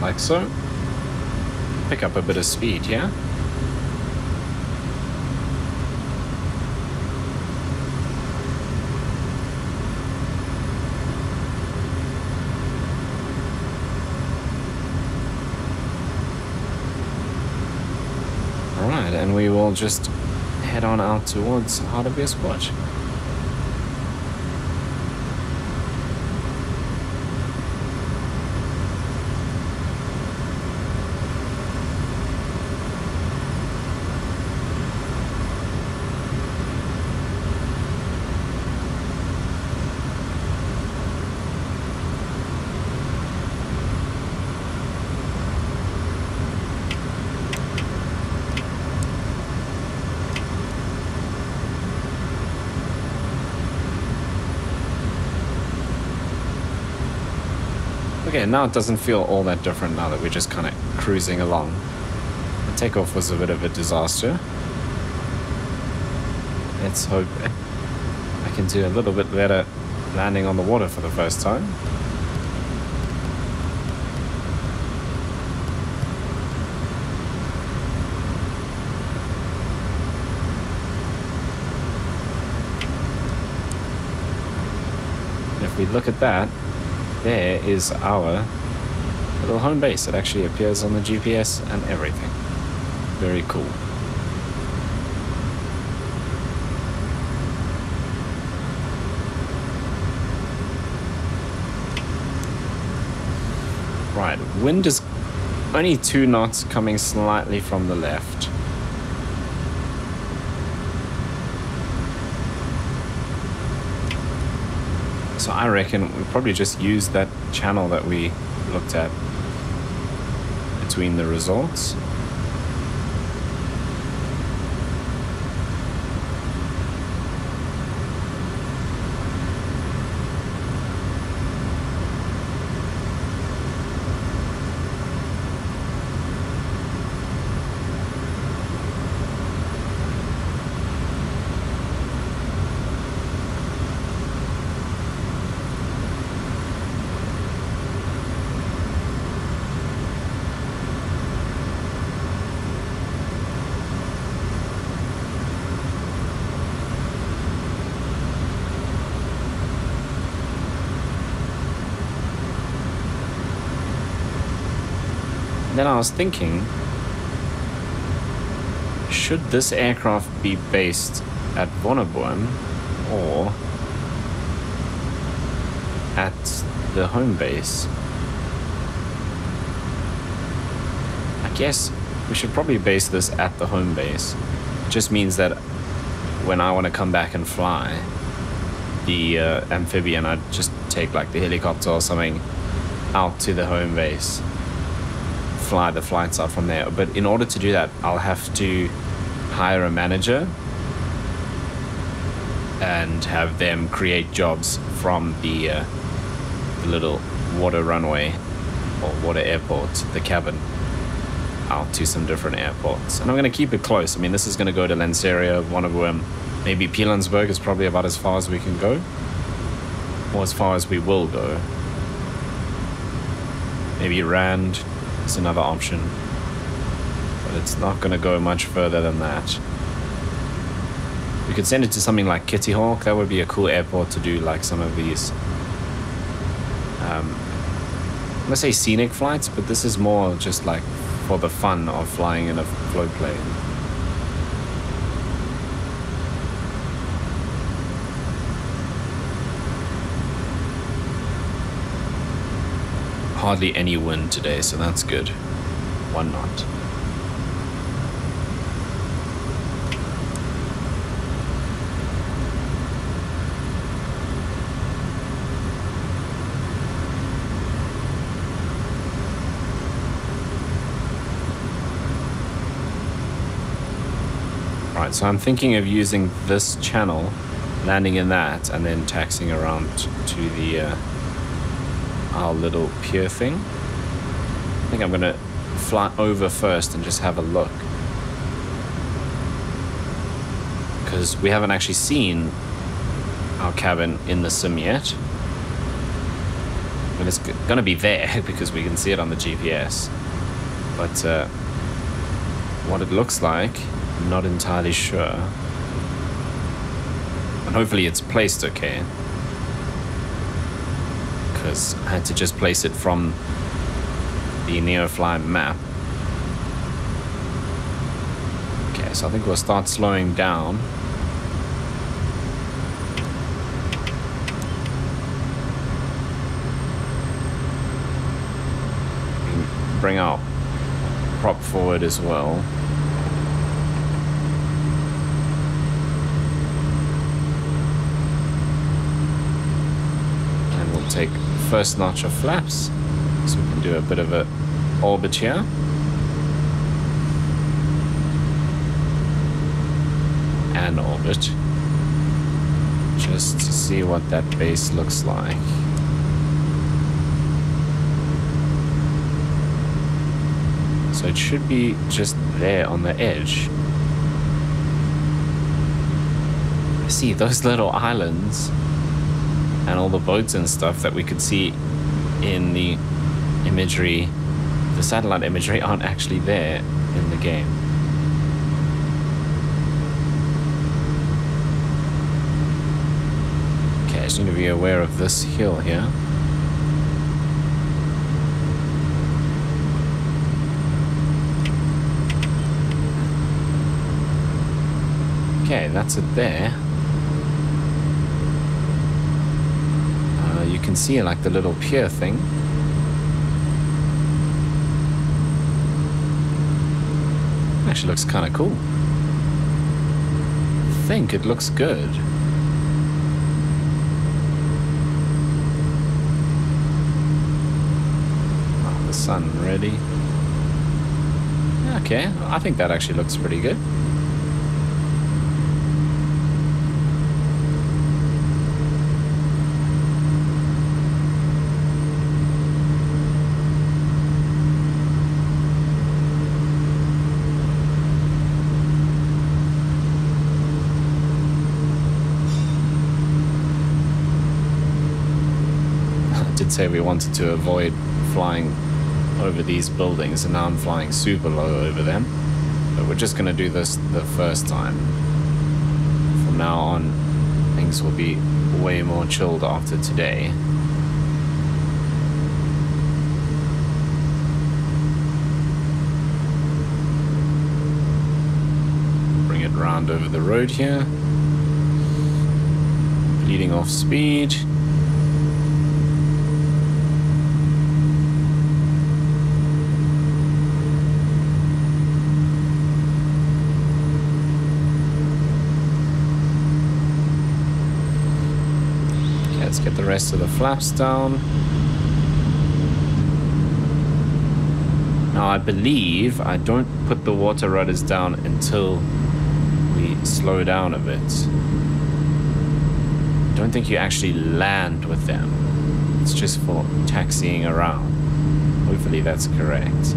Like so. Pick up a bit of speed here. Alright, and we will just head on out towards Harderbeer Squatch. Okay, now it doesn't feel all that different now that we're just kind of cruising along. The takeoff was a bit of a disaster. Let's hope I can do a little bit better landing on the water for the first time. If we look at that, there is our little home base. It actually appears on the GPS and everything. Very cool. Right, wind is only 2 knots coming slightly from the left. So I reckon we probably just use that channel that we looked at between the resorts. Then I was thinking, should this aircraft be based at Vonneboom or at the home base? I guess we should probably base this at the home base. It just means that when I want to come back and fly the amphibian, I'd just take like the helicopter or something out to the home base, fly the flights out from there. But in order to do that, I'll have to hire a manager and have them create jobs from the little water runway or water airport, the cabin, out to some different airports. And I'm going to keep it close. I mean, this is going to go to Lanseria, Vonneboom, maybe Pilanesberg is probably about as far as we can go, or as far as we will go. Maybe Rand is another option, but it's not going to go much further than that. We could send it to something like Kitty Hawk. That would be a cool airport to do like some of these I'm gonna say scenic flights, but this is more just like for the fun of flying in a float plane. Hardly any wind today, so that's good. 1 knot. Right, so I'm thinking of using this channel, landing in that, and then taxiing around to the our little pier thing. I think I'm gonna fly over first and just have a look, because we haven't actually seen our cabin in the sim yet. I mean, it's gonna be there because we can see it on the GPS, but what it looks like, I'm not entirely sure. And hopefully it's placed okay, because I had to just place it from the Neofly map. Okay, so I think we'll start slowing down. We can bring our prop forward as well. And we'll take first notch of flaps, so we can do a bit of a orbit here. And orbit, just to see what that base looks like. So it should be just there on the edge. See those little islands and all the boats and stuff that we could see in the imagery, the satellite imagery, aren't actually there in the game. Okay, I just need to be aware of this hill here. Okay, that's it there. You can see like the little pier thing. Actually looks kind of cool. I think it looks good. Oh, the sun ready. Okay, I think that actually looks pretty good. Say we wanted to avoid flying over these buildings, and now I'm flying super low over them, but we're just going to do this the first time. From now on things will be way more chilled after today. Bring it round over the road here, leading off speed. Let's get the rest of the flaps down. Now I believe I don't put the water rudders down until we slow down a bit. I don't think you actually land with them. It's just for taxiing around. Hopefully that's correct.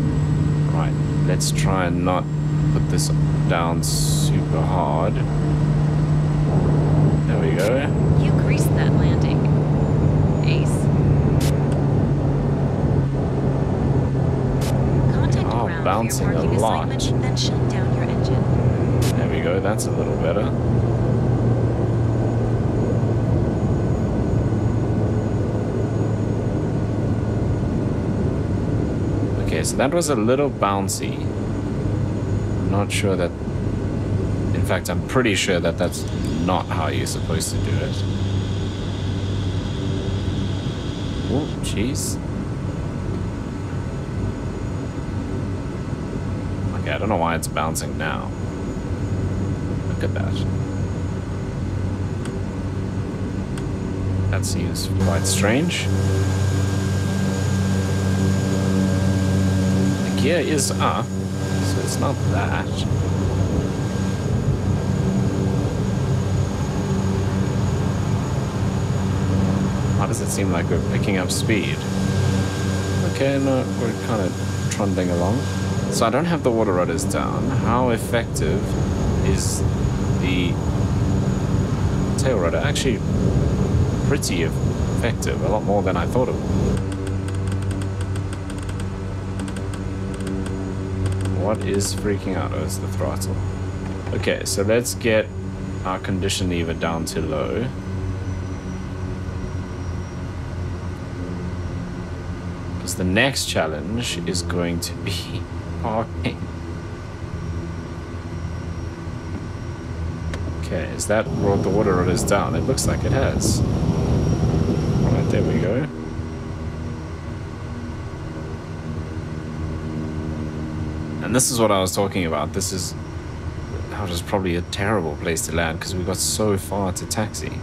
Right, let's try and not put this down super hard. There we go. You greased that landing. Ace. Contact ground bouncing for your parking a lot. assignment, then shut down your engine. There we go, that's a little better. Okay, so that was a little bouncy. I'm not sure that... In fact, I'm pretty sure that that's not how you're supposed to do it. Oh, jeez. Okay, I don't know why it's bouncing now. Look at that. That seems quite strange. The gear is up, so it's not that. Why does it seem like we're picking up speed? Okay, no, we're kind of trundling along. So I don't have the water rudders down. How effective is the tail rudder? Actually, pretty effective. A lot more than I thought it would. What is freaking out? Oh, it's the throttle. Okay, so let's get our condition lever down to low. The next challenge is going to be parking. Okay, is that brought the water rudders down? It looks like it has. Alright, there we go. And this is what I was talking about. This is... That was probably a terrible place to land because we got so far to taxi.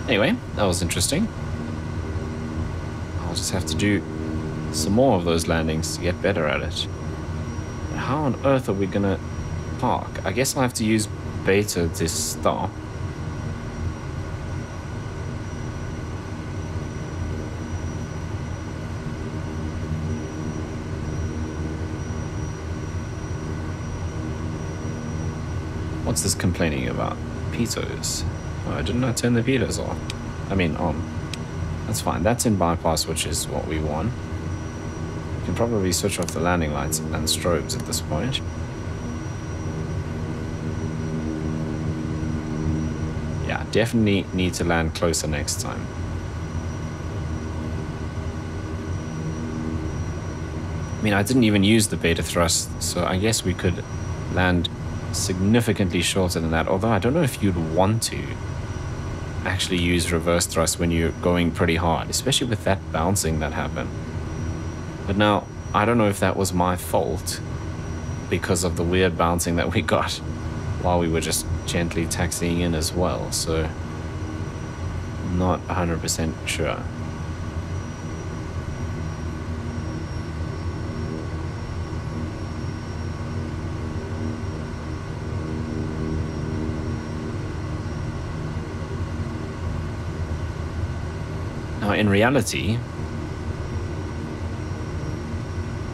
Anyway, that was interesting. I'll just have to do some more of those landings to get better at it. But how on earth are we gonna park? I guess I'll have to use beta to stop. What's this complaining about? Pitos. Oh, didn't I turn the pitos off? I mean, on. That's fine. That's in bypass, which is what we want. We can probably switch off the landing lights and strobes at this point. Yeah, definitely need to land closer next time. I mean, I didn't even use the beta thrust, so I guess we could land significantly shorter than that, although I don't know if you'd want to actually use reverse thrust when you're going pretty hard, especially with that bouncing that happened. But now, I don't know if that was my fault because of the weird bouncing that we got while we were just gently taxiing in as well, so I'm not 100% sure. Now, in reality,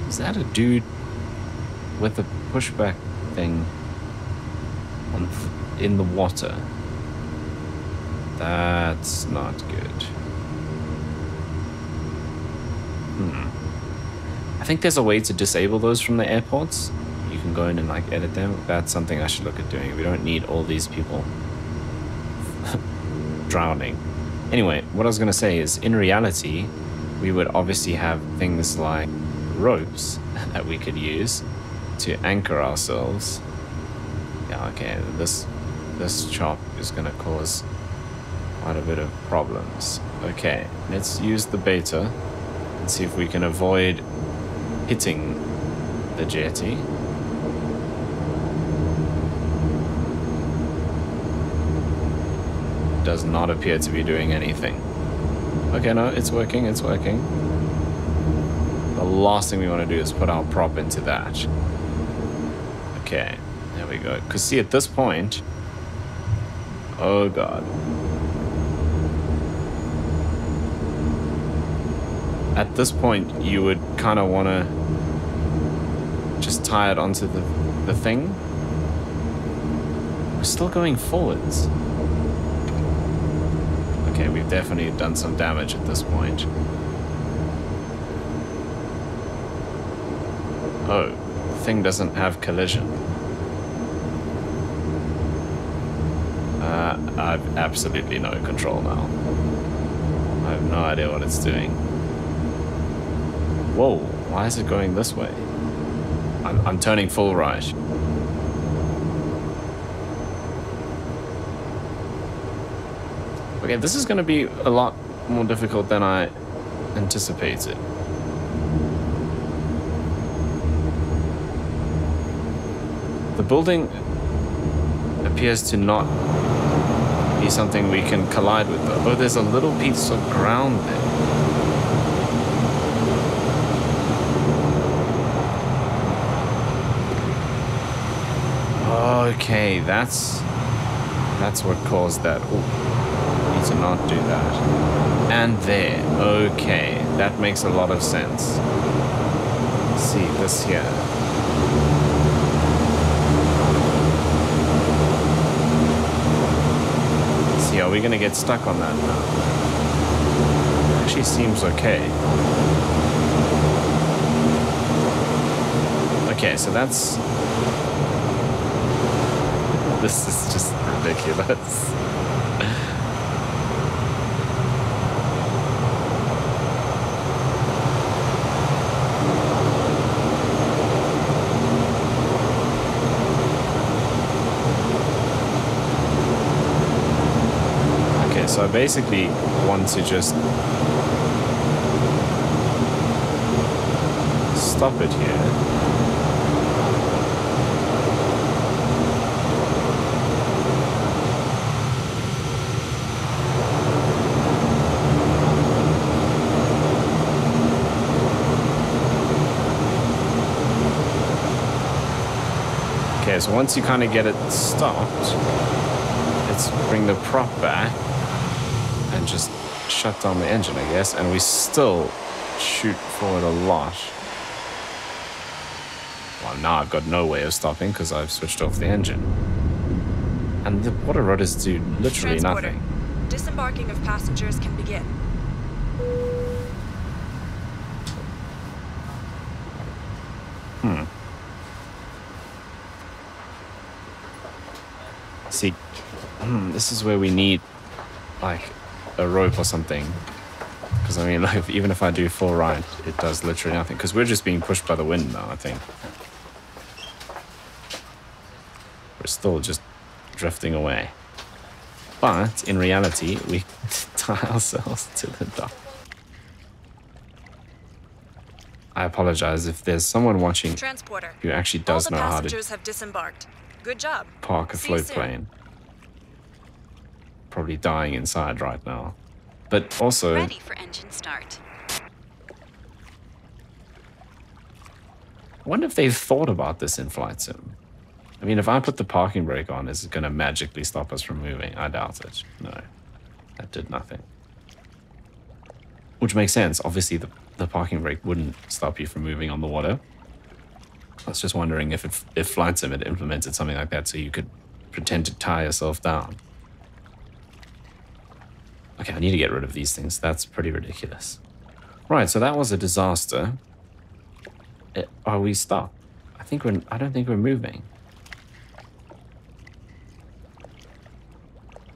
is that a dude with a pushback thing in the water? That's not good. I think there's a way to disable those from the airports. You can go in and like edit them. That's something I should look at doing. We don't need all these people drowning. Anyway, what I was going to say is, in reality, we would obviously have things like ropes that we could use to anchor ourselves. Yeah, okay, this chop is going to cause quite a bit of problems. Okay, let's use the beta and see if we can avoid hitting the jetty. Does not appear to be doing anything. Okay, no, it's working, it's working. The last thing we want to do is put our prop into that. Okay, there we go. Because see, at this point... Oh, God. At this point, you would kind of want to just tie it onto the thing. We're still going forwards. Okay, we've definitely done some damage at this point. Oh, the thing doesn't have collision. I've absolutely no control now. I have no idea what it's doing. Whoa, why is it going this way? I'm turning full right. Okay, this is going to be a lot more difficult than I anticipated. The building appears to not be something we can collide with, though. Oh, there's a little piece of ground there. Okay, that's what caused that. Ooh, need to not do that. And there. Okay, that makes a lot of sense. Let's see this here. Let's see, are we gonna get stuck on that now? Actually seems okay. Okay, so that's... This is just ridiculous. Okay, so I basically want to just stop it here. Okay, so once you kind of get it stopped, let's bring the prop back and just shut down the engine, I guess, and we still shoot forward a lot. Well, now I've got no way of stopping because I've switched off the engine. And the water rudders do literally nothing. Disembarking of passengers can begin. See, this is where we need, like, a rope or something. Because, I mean, like, even if I do full right, it does literally nothing. Because we're just being pushed by the wind now, I think. We're still just drifting away. But, in reality, we tie ourselves to the dock. I apologize if there's someone watching Transporter who actually does know how to... All the passengers have disembarked. Good job. Park a float plane. Probably dying inside right now. But also... Ready for engine start. I wonder if they've thought about this in Flight Sim. I mean, if I put the parking brake on, is it going to magically stop us from moving? I doubt it. No. That did nothing. Which makes sense. Obviously, the parking brake wouldn't stop you from moving on the water. I was just wondering if Flight Sim had implemented something like that so you could pretend to tie yourself down. Okay, I need to get rid of these things. That's pretty ridiculous. Right, so that was a disaster. Are we stopped? I don't think we're moving.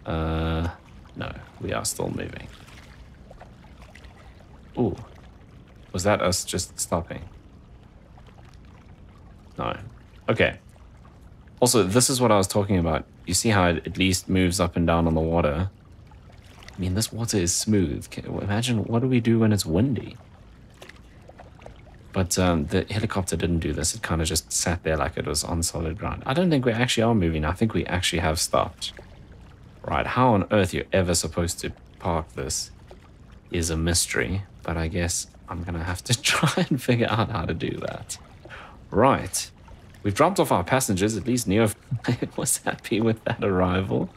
No, we are still moving. Ooh. Was that us just stopping? No. Okay. Also, this is what I was talking about. You see how it at least moves up and down on the water? I mean, this water is smooth. Imagine, what do we do when it's windy? But the helicopter didn't do this. It kind of just sat there like it was on solid ground. I don't think we actually are moving. I think we actually have stopped. Right, how on earth you're ever supposed to park this is a mystery. But I guess I'm going to have to try and figure out how to do that. Right. We've dropped off our passengers. At least Neofly was happy with that arrival.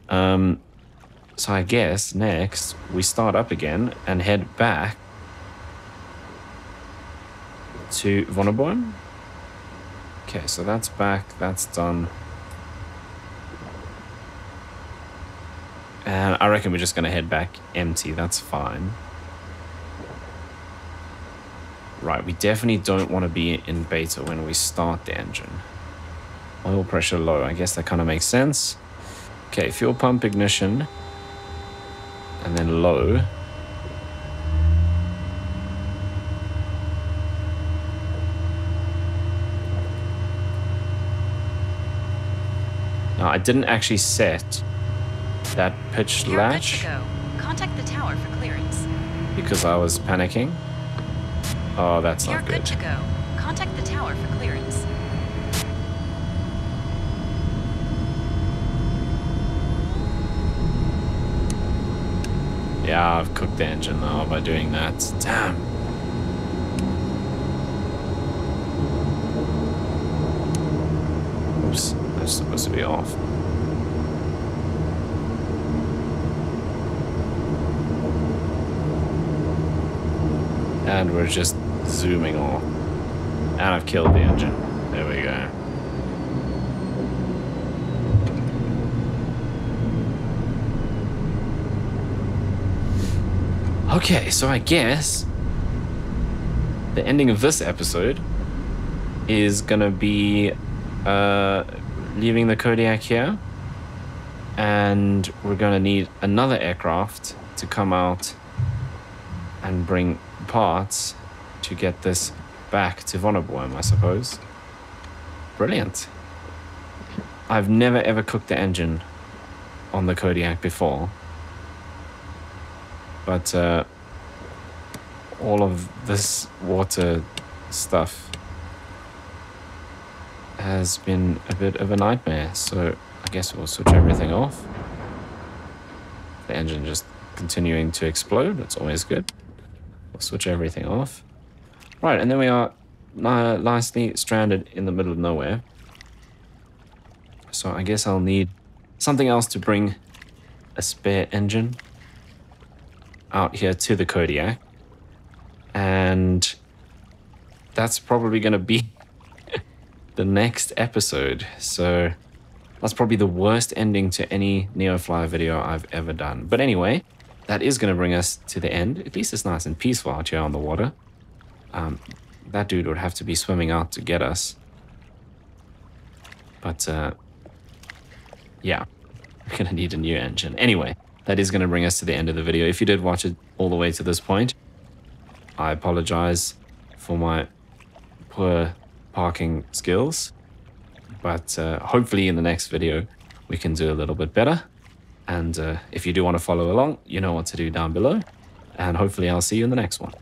So I guess next we start up again and head back to Vonneboim. Okay, so that's back. That's done. And I reckon we're just going to head back empty. That's fine. Right, we definitely don't want to be in beta when we start the engine. Oil pressure low. I guess that kind of makes sense. Okay, fuel pump ignition. And then low. Now, I didn't actually set that pitch latch. You're good to go. Contact the tower for clearance. Because I was panicking. Oh, that's not good. You're good to go. Contact the tower for clearance. Yeah, I've cooked the engine now by doing that. Damn. Oops, that's supposed to be off. And we're just zooming off. And I've killed the engine. There we go. Okay, so I guess the ending of this episode is gonna be leaving the Kodiak here, and we're gonna need another aircraft to come out and bring parts to get this back to Vonneboim, I suppose. Brilliant. I've never ever cooked the engine on the Kodiak before. But all of this water stuff has been a bit of a nightmare. So I guess we'll switch everything off. The engine just continuing to explode. That's always good. We'll switch everything off. Right, and then we are nicely stranded in the middle of nowhere. So I guess I'll need something else to bring a spare engine out here to the Kodiak. And that's probably going to be the next episode. So that's probably the worst ending to any Neofly video I've ever done. But anyway, that is going to bring us to the end. At least it's nice and peaceful out here on the water. That dude would have to be swimming out to get us. But yeah, we're going to need a new engine. Anyway, that is going to bring us to the end of the video. If you did watch it all the way to this point, I apologize for my poor parking skills. But hopefully in the next video, we can do a little bit better. And if you do want to follow along, you know what to do down below. And hopefully I'll see you in the next one.